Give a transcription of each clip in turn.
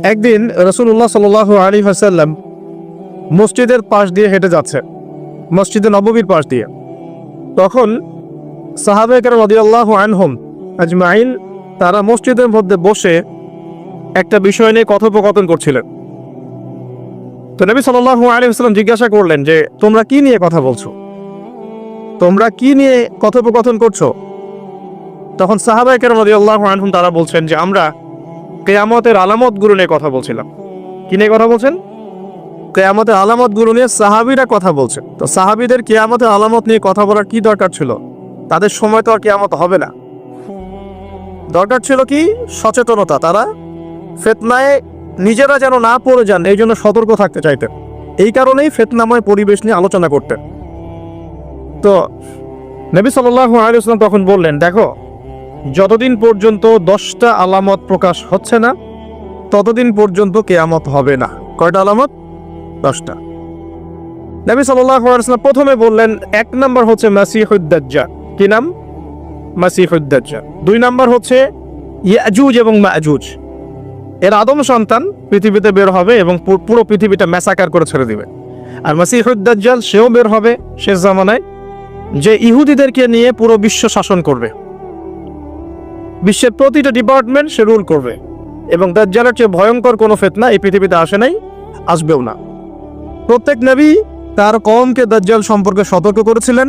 একদিন রাসূলুল্লাহ সাল্লাল্লাহু আলাইহি ওয়াসাল্লাম মসজিদের পাশ দিয়ে হেঁটে যাচ্ছে, মসজিদে নববীর পাশ দিয়ে। তখন সাহাবায়ে কেরাম রাদিয়াল্লাহু আনহুম আজমাইন তারা মসজিদের মধ্যে বসে একটা বিষয় নিয়ে কথোপকথন করছিলেন। তো নবী সাল্লাল্লাহু আলাইহি ওয়াসাল্লাম জিজ্ঞাসা করলেন যে তোমরা কি নিয়ে কথা বলছো, তোমরা কি নিয়ে কথোপকথন করছো? তখন সাহাবায়ে কেরাম রাদিয়াল্লাহু আনহুম তারা বলছেন যে আমরা কিয়ামতের আলামতগুলো নিয়ে কথা বলছিলাম। কি নিয়ে কথা বলছেন? কিয়ামতের আলামতগুলো নিয়ে সাহাবীরা কথা বলছেন। তো সাহাবীদের কিয়ামতের আলামত নিয়ে কথা বলার কি দরকার ছিল? তাদের সময় তো আর কিয়ামত হবে না। দরকার ছিল কি সচেতনতা, তারা ফিতনায় নিজেরা যেন না পড়ে যান এই জন্য সতর্ক থাকতে চাইতেন। এই কারণেই ফিতনাময় পরিবেশ নিয়ে আলোচনা করতেন। তো নবী সাল্লাল্লাহু আলাইহি ওয়াসাল্লাম তখন বললেন, দেখো যতদিন পর্যন্ত 10টা আলামত প্রকাশ হচ্ছে না ততদিন পর্যন্ত কিয়ামত হবে না। কয়টা আলামত? 10টা। নবী সাল্লাল্লাহু আলাইহি ওয়াসাল্লাম প্রথমে বললেন 1 নাম্বার হচ্ছে মাসিহুদ দাজ্জাল। কি নাম? মাসিহুদ দাজ্জাল। 2 নাম্বার হচ্ছে ইয়াজুজ এবং মাজুজ, এর আদম সন্তান পৃথিবীতে বের হবে এবং পুরো পৃথিবীটা ম্যাসাকার করে ছেড়ে দিবে। আর মাসিহুদ দাজ্জাল সেও বের হবে শেষ জামানায়, যে ইহুদিদেরকে নিয়ে পুরো বিশ্ব শাসন করবে, বিশ্বের প্রতিটা ডিপার্টমেন্ট সে রুল করবে। এবং দাজ্জালের চেয়ে ভয়ঙ্কর কোনো ফিতনা এই পৃথিবীতে আসে নাই, আসবেও না। প্রত্যেক নবী তার কওমকে দাজ্জাল সম্পর্কে সতর্ক করেছিলেন,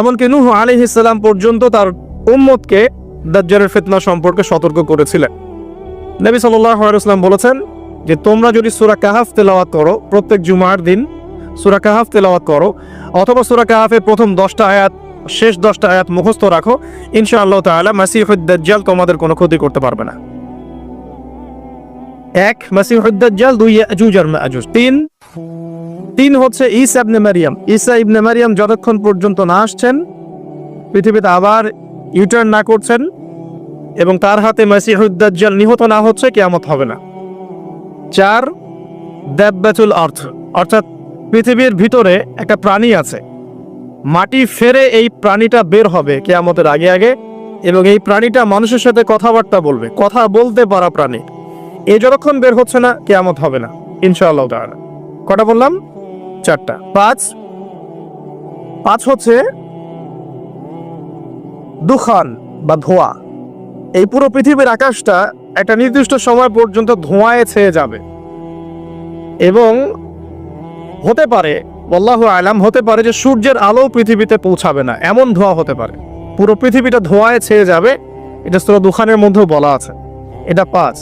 এমনকি নূহ আলাইহিস সালাম পর্যন্ত তার উম্মতকে দাজ্জালের ফিতনা সম্পর্কে সতর্ক করেছিলেন। নবী সাল্লাল্লাহু আলাইহি ওয়াসাল্লাম বলেছেন যে তোমরা যদি সূরা কাহাফ তেলাওয়াত করো, প্রত্যেক জুমার দিন সূরা কাহাফ তেলাওয়াত করো, অথবা সূরা কাহাফের প্রথম 10টা আয়াত শেষ 10টা আয়াত মুখস্থ রাখো, ইনশাআল্লাহ তাআলা মাসিহুদ দাজ্জাল তোমাদের কোনো ক্ষতি করতে পারবে না। 1 মাসিহুদ দাজ্জাল, 2 ইয়াজুজ আর মাজুজ, 3 হচ্ছে ঈসা ইবনে মারইয়াম। ঈসা ইবনে মারইয়াম যতক্ষণ পর্যন্ত না আসছেন, পৃথিবীতে আবার ইউটার্ন না করছেন এবং তার হাতে মাসিহুদ দাজ্জাল নিহত না হচ্ছে, কিয়ামত হবে না। 4 দাব্বাতুল আরদ, অর্থাৎ পৃথিবীর ভিতরে একটা প্রাণী আছে, মাটি ফেরে এই প্রাণীটা বের হবে কিয়ামতের আগে আগে, এবং এই প্রাণীটা মানুষের সাথে কথাবার্তা বলবে, কথা বলতে পারা প্রাণী। এই যতক্ষণ বের হচ্ছে না কিয়ামত হবে না ইনশাআল্লাহ তাআলা। কটা বললাম? 4টা। 5 হচ্ছে দুখান বা ধোঁয়া। এই পুরো পৃথিবীর আকাশটা একটা নির্দিষ্ট সময় পর্যন্ত ধোঁয়ায় ছেয়ে যাবে এবং হতে পারে, আল্লাহু আলাম, হতে পারে যে সূর্যের আলো পৃথিবীতে পৌঁছাবে না, এমন ধোঁয়া হতে পারে। পুরো পৃথিবীটা ধোঁয়ায় ছেয়ে যাবে, এটা সূরা দুখানের মধ্যেও বলা আছে। এটা 5।